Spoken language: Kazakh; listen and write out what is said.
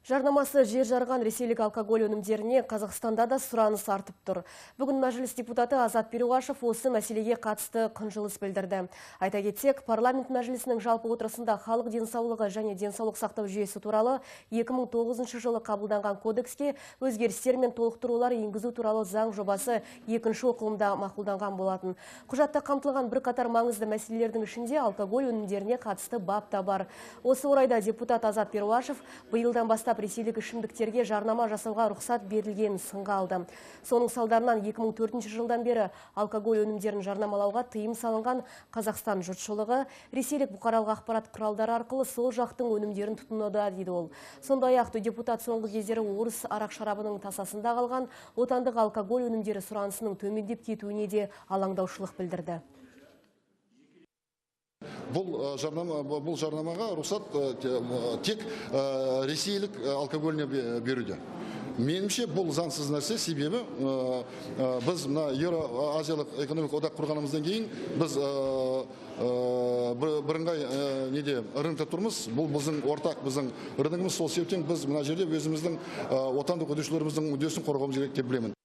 Жарнамасы жер жарған ресейлік алкоголь өнімдеріне Қазақстанда да сұраныс артып тұр. Бүгін мәжіліс депутаты Азат Перуашев осы мәселеге қатысты қынжылыс білдірді. Айта кетсек, парламент мәжілісінің жалпы отырысында халық денсаулығы және денсаулық сақтау жүйесі туралы 2009 жылы қабылданған кодекске өзгерістер мен толықтырулар енгізу туралы заң жобасы екінші оқылымда мақұлданған болатын. Құжатта қамтылған бірқатар маңызды мәселелердің ішінде алкоголь өнімдеріне қатысты бап та бар. Осы орайда депутат Азат Перуашев биылдан бастап ресейлік ішімдіктерге жарнама жасауға рұқсат берілгенін сынға алды. Соның салдарынан 2004 жылдан бері алкоголь өнімдерін жарнамалауға тыйым салынған Қазақстан жұртшылығы ресейлік бұқаралық ақпарат құралдары арқылы сол жақтың өнімдерін тұтынуда дейді ол. Сондай-ақ депутат соңғы кездері орыс арақ шарабының тасасында қалған отандық алкоголь өнімдері сұранысының төмендеп кетуіне де алаңдаушылық білдірді. Бұл жарнамаға рұқсат тек ресейлік алкогольне беруде. Меніңше бұл заңсыз нәрсе, себебі біз Еуразиялық экономикалық одақ құрғанымыздан кейін біз бірыңғай рынокта тұрмыз. Бұл біздің ортақ, біздің рыногымыз. Сол себептен біз мына жерде өзіміздің отандық өндірушілеріміздің мүддесін қорғауымыз керек деп білемін.